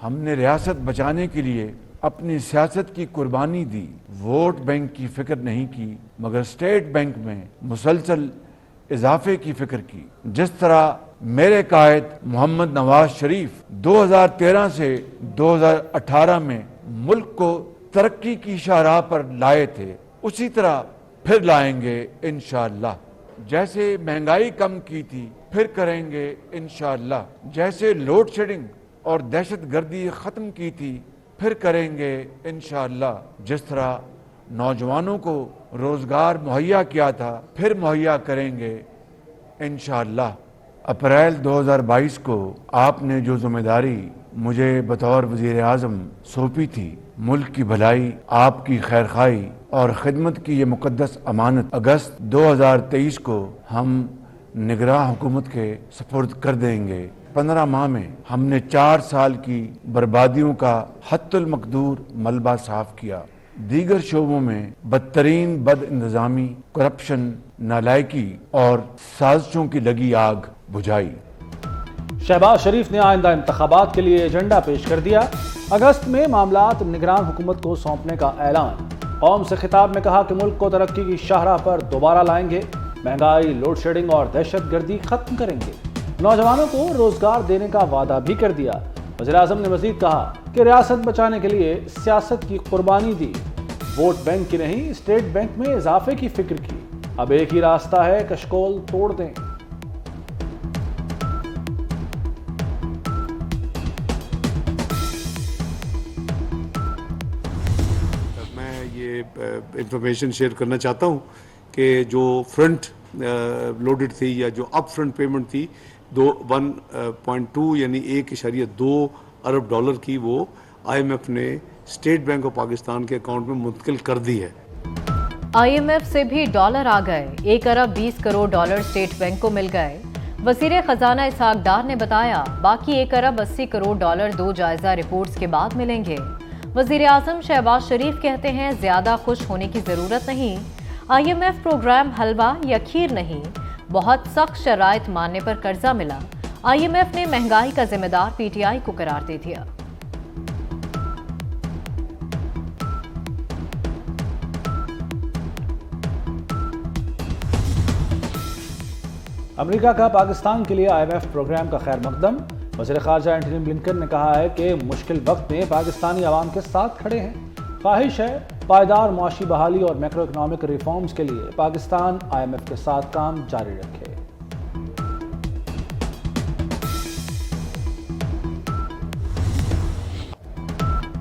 ہم نے ریاست بچانے کے لیے اپنی سیاست کی قربانی دی، ووٹ بینک کی فکر نہیں کی مگر اسٹیٹ بینک میں مسلسل اضافے کی فکر کی۔ جس طرح میرے قائد محمد نواز شریف 2013 سے 2018 میں ملک کو ترقی کی شاہراہ پر لائے تھے، اسی طرح پھر لائیں گے انشاءاللہ۔ جیسے مہنگائی کم کی تھی پھر کریں گے انشاءاللہ، جیسے لوڈ شیڈنگ اور دہشت گردی ختم کی تھی پھر کریں گے انشاءاللہ، جس طرح نوجوانوں کو روزگار مہیا کیا تھا پھر مہیا کریں گے انشاءاللہ۔ اپریل 2022 کو آپ نے جو ذمہ داری مجھے بطور وزیر اعظم سونپی تھی، ملک کی بھلائی، آپ کی خیرخواہی اور خدمت کی یہ مقدس امانت اگست 2023 کو ہم نگراں حکومت کے سپرد کر دیں گے۔ 15 ماہ میں ہم نے 4 سال کی بربادیوں کا حت المقدور ملبہ صاف کیا، دیگر شعبوں میں بدترین بد انتظامی، کرپشن، نالائکی اور سازشوں کی لگی آگ بجھائی۔ شہباز شریف نے آئندہ انتخابات کے لیے ایجنڈا پیش کر دیا، اگست میں معاملات نگران حکومت کو سونپنے کا اعلان۔ قوم سے خطاب میں کہا کہ ملک کو ترقی کی شاہراہ پر دوبارہ لائیں گے، مہنگائی، لوڈ شیڈنگ اور دہشت گردی ختم کریں گے، نوجوانوں کو روزگار دینے کا وعدہ بھی کر دیا۔ وزیراعظم نے مزید کہا کہ ریاست بچانے کے لیے سیاست کی قربانی دی، ووٹ بینک کی نہیں اسٹیٹ بینک میں اضافے کی فکر کی، اب ایک ہی راستہ ہے، کشکول توڑ دیں۔ میں یہ انفارمیشن شیئر کرنا چاہتا ہوں کہ جو فرنٹ لوڈڈ تھی یا جو اپ فرنٹ پیمنٹ تھی 1.2 یعنی 1.2 ارب ڈالر کی، وہ آئی ایم ایف نے اسٹیٹ بینک آف پاکستان کے اکاؤنٹ میں منتقل کر دی ہے۔ آئی ایم ایف سے بھی ڈالر آ گئے، 1 ارب 20 کروڑ ڈالر اسٹیٹ بینک کو مل گئے۔ وزیر خزانہ اسحاق ڈار نے بتایا باقی 1 ارب 80 کروڑ ڈالر 2 جائزہ رپورٹس کے بعد ملیں گے۔ وزیر اعظم شہباز شریف کہتے ہیں زیادہ خوش ہونے کی ضرورت نہیں، آئی ایم ایف پروگرام حلوہ یا کھیر نہیں، بہت سخت شرائط ماننے پر قرضہ ملا۔ آئی ایم ایف نے مہنگائی کا ذمہ دار پی ٹی آئی کو قرار دے دیا۔ امریکہ کا پاکستان کے لیے آئی ایم ایف پروگرام کا خیر مقدم۔ وزیر خارجہ اینٹونی بلنکن نے کہا ہے کہ مشکل وقت میں پاکستانی عوام کے ساتھ کھڑے ہیں، خواہش ہے پائیدار معاشی بحالی اور میکرو اکنامک ریفارمز کے لیے پاکستان آئی ایم ایف کے ساتھ کام جاری رکھے۔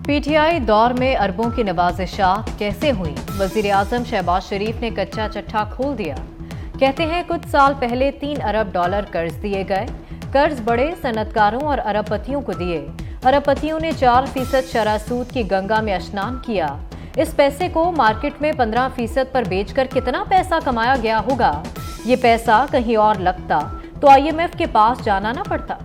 پی ٹی آئی دور میں اربوں کی نوازشات کیسے ہوئیں؟ وزیر اعظم شہباز شریف نے کچا چٹھا کھول دیا، کہتے ہیں کچھ سال پہلے 3 ارب ڈالر قرض دیے گئے، قرض بڑے صنعتکاروں اور ارب پتیوں کو دیے، ارب پتیوں نے 4% شرح سود کی گنگا میں اشنان کیا، اس پیسے کو مارکیٹ میں 15% پر بیچ کر کتنا پیسہ کمایا گیا ہوگا، یہ پیسہ کہیں اور لگتا تو آئی ایم ایف کے پاس جانا نہ پڑتا۔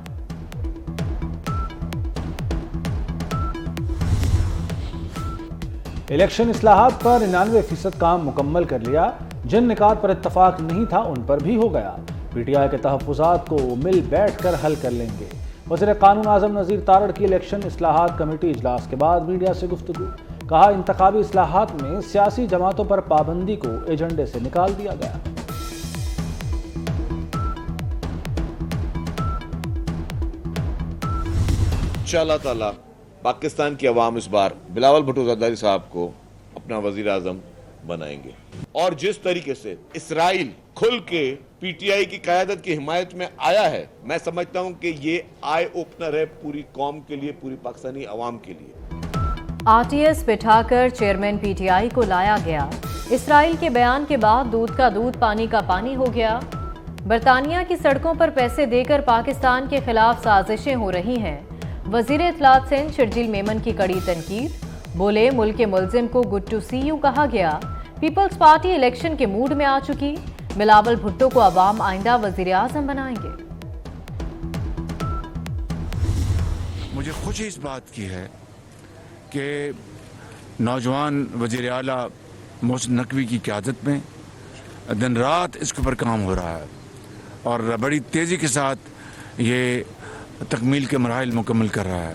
الیکشن اصلاحات پر 99% کام مکمل کر لیا، جن نکات پر اتفاق نہیں تھا ان پر بھی ہو گیا، پی ٹی آئی کے تحفظات کو مل بیٹھ کر حل کر لیں گے۔ وزیر قانون اعظم نذیر تارڑ کی الیکشن اصلاحات کمیٹی اجلاس کے بعد میڈیا سے گفتگو، کہا انتخابی اصلاحات میں سیاسی جماعتوں پر پابندی کو ایجنڈے سے نکال دیا گیا۔ انشاءاللہ تعالی پاکستان کی عوام اس بار بلاول بھٹو زرداری صاحب کو اپنا وزیر اعظم بنائیں گے، اور جس طریقے سے اسرائیل کھل کے پی ٹی آئی کی قیادت کی حمایت میں آیا ہے، میں سمجھتا ہوں کہ یہ آئی اوپنر ہے پوری قوم کے لیے، پوری پاکستانی عوام کے لیے۔ آر ٹی ایس بٹھا کر چیئرمین پی ٹی آئی کو لایا گیا، اسرائیل کے بیان کے بعد دودھ کا دودھ پانی کا پانی ہو گیا۔ برطانیہ کی سڑکوں پر پیسے دے کر پاکستان کے خلاف سازشیں ہو رہی ہیں، وزیر اطلاعات سندھ شرجیل میمن کی کڑی تنقید، بولے ملک کے ملزم کو گڈ ٹو سی یو کہا گیا، پیپلز پارٹی الیکشن کے موڈ میں آ چکی، بلاول بھٹو کو عوام آئندہ وزیر اعظم بنائیں گے۔ مجھے خوشی اس بات کی ہے کہ نوجوان وزیر اعلیٰ محسن نقوی کی قیادت میں دن رات اس کے اوپر کام ہو رہا ہے اور بڑی تیزی کے ساتھ یہ تکمیل کے مراحل مکمل کر رہا ہے۔